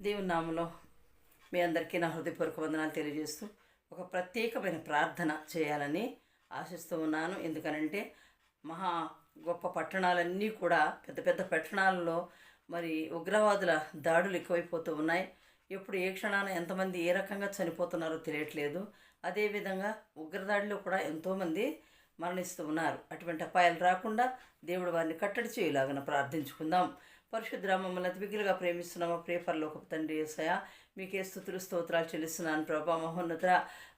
దేవుని నామములో మీ అందరికీ నా హృదయపూర్వక వందనాలు తెలియజేస్తూ ఒక ప్రత్యేకమైన ప్రార్థన చేయాలని ఆశిస్తూ ఉన్నాను. ఎందుకనంటే మహా గొప్ప పట్టణాలన్నీ కూడా పెద్ద పెద్ద పట్టణాలలో మరి ఉగ్రవాదుల దాడులు ఎక్కువైపోతూ ఉన్నాయి. ఎప్పుడు ఏ క్షణాన ఎంతమంది ఏ రకంగా చనిపోతున్నారో తెలియట్లేదు. అదేవిధంగా ఉగ్రదాడిలో కూడా ఎంతోమంది మరణిస్తూ ఉన్నారు. అటువంటి అపాయాలు రాకుండా దేవుడు వారిని కట్టడి చేయలాగిన ప్రార్థించుకుందాం. పరిశుద్ధ మమ్మల్ని అతి మిగిలిగా ప్రేమిస్తున్నాము. ప్రియ పరలోకపు తండ్రి యేసయ్య, మీకే స్తుతులు స్తోత్రాలు చెల్లిస్తున్నాను ప్రభా. మహోన్నత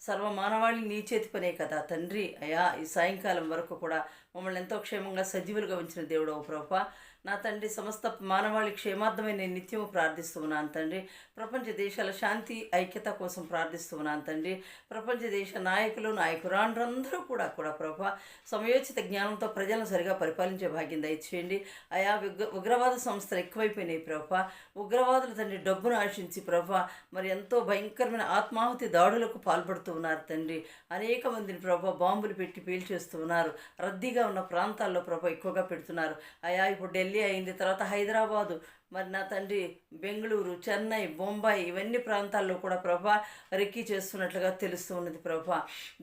సర్వమానవాళి నీ చేతి పనే కదా తండ్రి. అయా, ఈ సాయంకాలం వరకు కూడా మమ్మల్ని ఎంతో క్షేమంగా సజీవులుగా ఉంచిన దేవుడవు ప్రభా. నా తండ్రి, సమస్త మానవాళి క్షేమార్థమై నేను నిత్యము ప్రార్థిస్తూ ఉన్నాను తండ్రి. ప్రపంచ దేశాల శాంతి ఐక్యత కోసం ప్రార్థిస్తూ ఉన్నాను తండ్రి. ప్రపంచ దేశ నాయకులు నాయకురాండ్రందరూ కూడా ప్రభా సమయోచిత జ్ఞానంతో ప్రజలను సరిగా పరిపాలించే భాగ్యం దయచేయండి. అయా, ఉగ్రవాద సంస్థలు ఎక్కువైపోయినాయి ప్రభా. ఉగ్రవాదులు తండ్రి డబ్బును ఆశించి ప్రభా మరి ఎంతో భయంకరమైన ఆత్మాహుతి దాడులకు పాల్పడుతూ ఉన్నారు తండ్రి. అనేక మందిని ప్రభా బాంబులు పెట్టి పేల్చేస్తూ ఉన్నారు. రద్దీగా ఉన్న ప్రాంతాల్లో ప్రభా ఎక్కువగా పెడుతున్నారు. అయా, ఇప్పుడు ఢిల్లీ అయింది, తర్వాత హైదరాబాదు, మరి నా తండ్రి బెంగళూరు, చెన్నై, బొంబాయి ఇవన్నీ ప్రాంతాల్లో కూడా ప్రభా రెక్కీ చేస్తున్నట్లుగా తెలుస్తూ ఉన్నది ప్రభా.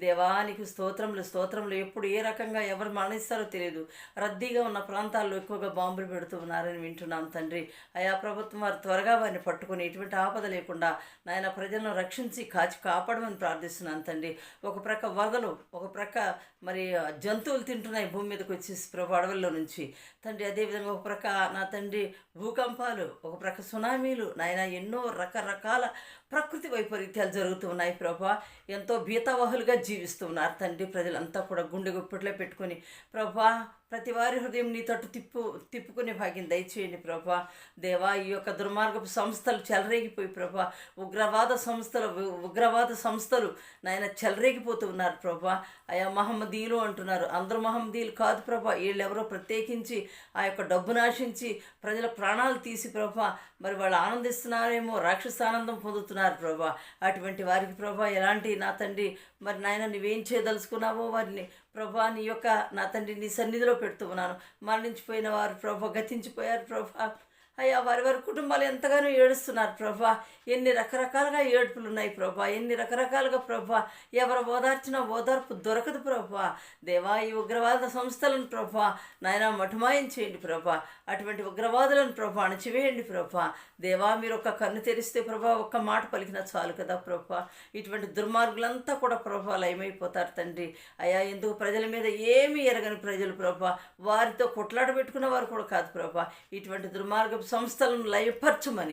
దేవానికి స్తోత్రములు ఎప్పుడు ఏ రకంగా ఎవరు మరణిస్తారో తెలియదు. రద్దీగా ఉన్న ప్రాంతాల్లో ఎక్కువగా బాంబులు పెడుతూ ఉన్నారని వింటున్నాం తండ్రి. ఆయా ప్రభుత్వం వారు త్వరగా వారిని పట్టుకొని ఎటువంటి ఆపద లేకుండా నాయన ప్రజలను రక్షించి కాపాడమని ప్రార్థిస్తున్నాను తండ్రి. ఒక ప్రక్క వరదలు, ఒక ప్రక్క మరి జంతువులు తింటున్నాయి భూమి మీదకి వచ్చి ప్రభు అడవుల్లో నుంచి తండ్రి. అదేవిధంగా ఒక ప్రక్క నా తండ్రి భూకంపాలు, ఒక ప్రక్క సునామీలు, నాయన ఎన్నో రకరకాల ప్రకృతి వైపరీత్యాలు జరుగుతూ ఉన్నాయి ప్రభా. ఎంతో భీతావహులుగా జీవిస్తూ ఉన్నారు తండ్రి. ప్రజలంతా కూడా గుండె గుప్పిట్లో పెట్టుకొని ప్రభా ప్రతి వారి హృదయం నీ తట్టు తిప్పుకునే భాగ్యం దయచేయండి ప్రభా. దేవా, ఈ యొక్క దుర్మార్గపు సంస్థలు చెలరేగిపోయి ప్రభా ఉగ్రవాద సంస్థలు నాయన చెలరేగిపోతూ ఉన్నారు ప్రభా. ఆయా మహమ్మదీయులు అంటున్నారు. అందరూ మహమ్మదీయులు కాదు ప్రభా. వీళ్ళెవరో ప్రత్యేకించి ఆ యొక్క డబ్బును ఆశించి ప్రజల ప్రాణాలు తీసి ప్రభా మరి వాళ్ళు ఆనందిస్తున్నారేమో, రాక్షసానందం పొందుతున్నారు ప్రభా. అటువంటి వారికి ప్రభా ఎలాంటి నా తండ్రి మరి నాయన నువ్వేం చేయదలుచుకున్నావో వారిని ప్రభా నీ యొక్క నా తండ్రి నీ సన్నిధిలో పెడుతూ ఉన్నాను. మరణించిపోయిన వారు ప్రభా, గతించిపోయారు ప్రభా. అయ్యా, వారి కుటుంబాలు ఎంతగానో ఏడుస్తున్నారు ప్రభా. ఎన్ని రకరకాలుగా ఏడుపులు ఉన్నాయి ప్రభా. ఎన్ని రకరకాలుగా ప్రభా ఎవరు ఓదార్చినా ఓదార్పు దొరకదు ప్రభా. దేవా, ఈ ఉగ్రవాద సంస్థలను ప్రభా నాయన మఠమాయం చేయండి ప్రభా. అటువంటి ఉగ్రవాదులను ప్రభా అణచివేయండి ప్రభా. దేవా, మీరు ఒక కన్ను తెరిస్తే ప్రభా ఒక్క మాట పలికినా చాలు కదా ప్రభా. ఇటువంటి దుర్మార్గులంతా కూడా ప్రభా లయమైపోతారు తండ్రి. అయ్యా, ఎందుకు ప్రజల మీద ఏమీ ఎరగని ప్రజలు ప్రభా, వారితో కొట్లాడ పెట్టుకున్న వారు కూడా కాదు ప్రభా. ఇటువంటి దుర్మార్గ సంస్థలను లయపరచమని